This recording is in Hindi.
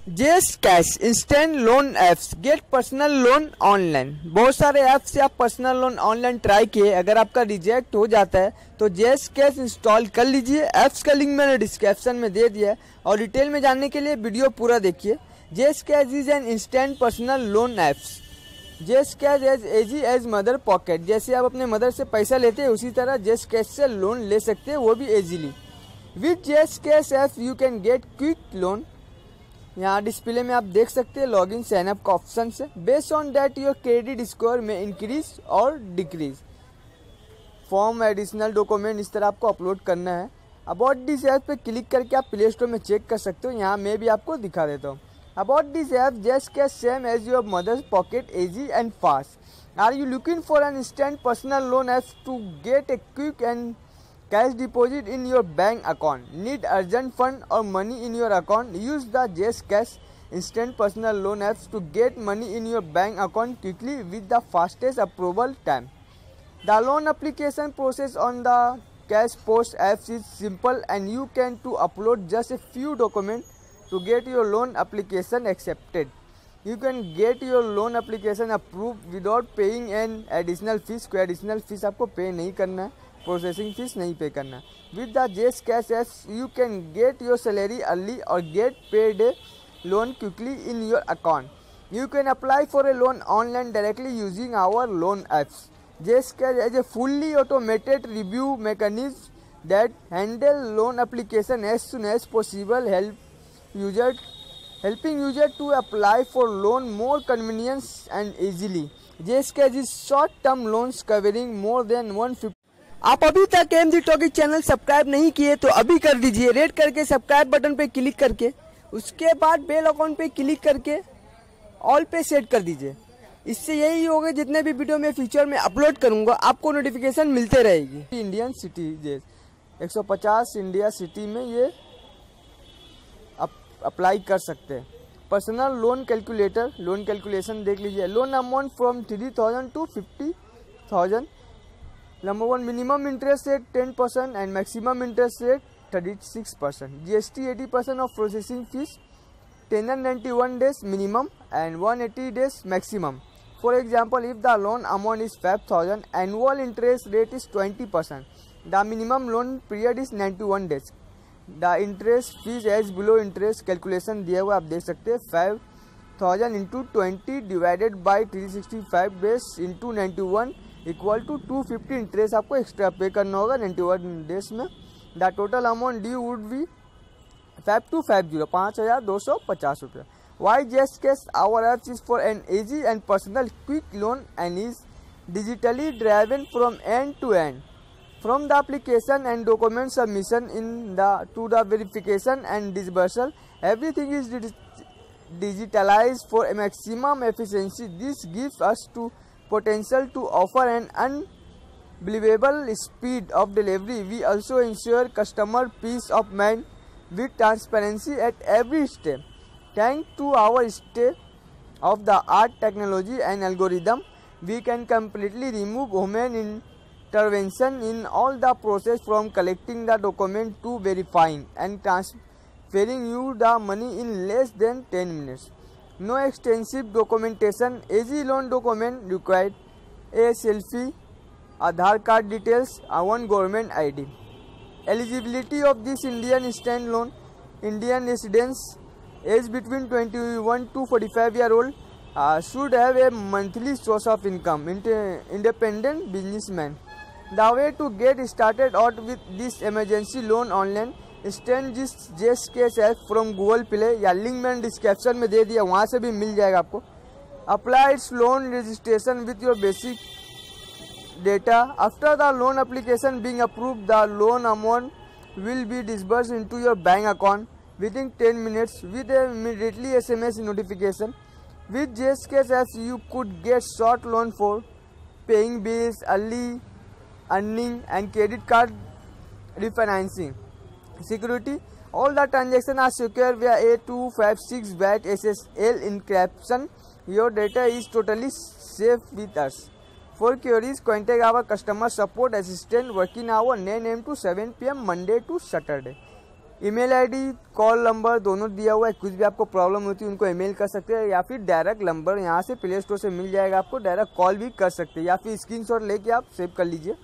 जेस cash instant loan apps get personal loan online. बहुत सारे ऐप्स से आप पर्सनल लोन ऑनलाइन ट्राई किए, अगर आपका रिजेक्ट हो जाता है तो जेस कैश इंस्टॉल कर लीजिए। ऐप्स का लिंक मैंने डिस्क्रिप्शन में दे दिया है और डिटेल में जानने के लिए वीडियो पूरा देखिए। Jes Cash is an instant personal loan apps. Jes Cash as easy as mother pocket. जैसे आप अपने मदर से पैसा लेते हैं उसी तरह जेस कैश से लोन ले सकते हैं, वो भी इजीली। विद जेस Cash app you can gate quick loan. यहाँ डिस्प्ले में आप देख सकते हैं लॉगिन साइन अप का ऑप्शन से। Based on that your credit score में इंक्रीज और डिक्रीज। फॉर्म एडिशनल डॉक्यूमेंट इस तरह आपको अपलोड करना है। अबाउट दिस ऐप पे क्लिक करके आप प्ले स्टोर में चेक कर सकते हो। यहाँ मैं भी आपको दिखा देता हूँ। About this app Jes Cash same as your mother's pocket, easy and fast. Are you looking for an instant personal loan app to get a quick and cash deposit in your bank account? Need urgent fund or money in your account? Use the Jess Cash instant personal loan apps to get money in your bank account quickly with the fastest approval time. The loan application process on the Cash Post apps is simple and you can to upload just a few documents to get your loan application accepted. You can get your loan application approved without paying an additional fees. कोई additional fees आपको पे नहीं करना है, प्रोसेसिंग फीस नहीं पे करना। With the Jes Cash apps you can get your salary early और get paid a loan quickly in your account. You can apply for a loan online directly using our loan apps. Jes Cash as a fully automated review mechanism that handle loan application as soon as possible, helping user to apply for loan more convenience and easily. जेस Cash is short term loans covering more than 150। आप अभी तक एमजी टॉकीज चैनल सब्सक्राइब नहीं किए तो अभी कर दीजिए। रेड करके सब्सक्राइब बटन पे क्लिक करके उसके बाद बेल आइकॉन पे क्लिक करके ऑल पे सेट कर दीजिए। इससे यही होगा जितने भी वीडियो में फ्यूचर में अपलोड करूंगा आपको नोटिफिकेशन मिलते रहेगी। इंडियन सिटी 150 इंडिया सिटी में ये अप्लाई कर सकते हैं। Personal loan calculator, loan calculation देख लीजिए। Loan amount from 3000 to 50,000। Number 1 minimum interest rate 10% and maximum interest rate 36%। GST 80% of processing fees. Tenure 91 days minimum and 180 days maximum. For example if the loan amount is 5000, annual interest rate is 20%। The minimum loan period is 91 days। The interest fees as below interest calculation दिया हुआ आप देख सकते हैं। 5000 into 20 divided by 365 days into 91 equal to 250 interest आपको एक्स्ट्रा पे करना होगा 91 डेज में। The total amount due would be 5250 रुपये। Why Jes Cash our apps is for an easy and personal quick loan and is digitally driven from end to end, from the application and document submission to the verification and disbursal, everything is digitalized for maximum efficiency. This gives us to potential to offer an unbelievable speed of delivery. We also ensure customer peace of mind with transparency at every step. Thanks to our state of the art technology and algorithm, we can completely remove human intervention in all the process, from collecting the document to verifying and transferring you the money in less than 10 minutes. No extensive documentation, easy loan document required, a selfie, Aadhaar card details, one government ID. Eligibility of this Indian instant loan: Indian residents, age between 21 to 45-year-old, should have a monthly source of income, independent businessman. The way to get started out with this emergency loan online: instant Jes Cash app from Google Play, या लिंक मैंने डिस्क्रिप्शन में दे दिया, वहाँ से भी मिल जाएगा आपको। Apply its loan registration with your basic data. After the loan application being approved, the loan amount will be disbursed into your bank account within 10 minutes with immediately SMS notification. With Jes Cash apps you could get short loan for paying bills, early earning and credit card refinancing. Security: all the transactions are secure via A256 VAT SSL encryption. Your data is totally safe with us. For queries, contact our customer support assistant working hour 9 AM to 7 PM Monday to Saturday. Email ID, call number दोनों दिया हुआ है। कुछ भी आपको प्रॉब्लम होती है उनको ईमेल कर सकते हैं, या फिर डायरेक्ट नंबर यहाँ से प्ले स्टोर से मिल जाएगा, आपको डायरेक्ट कॉल भी कर सकते हैं, या फिर स्क्रीनशॉट लेके आप सेव कर लीजिए।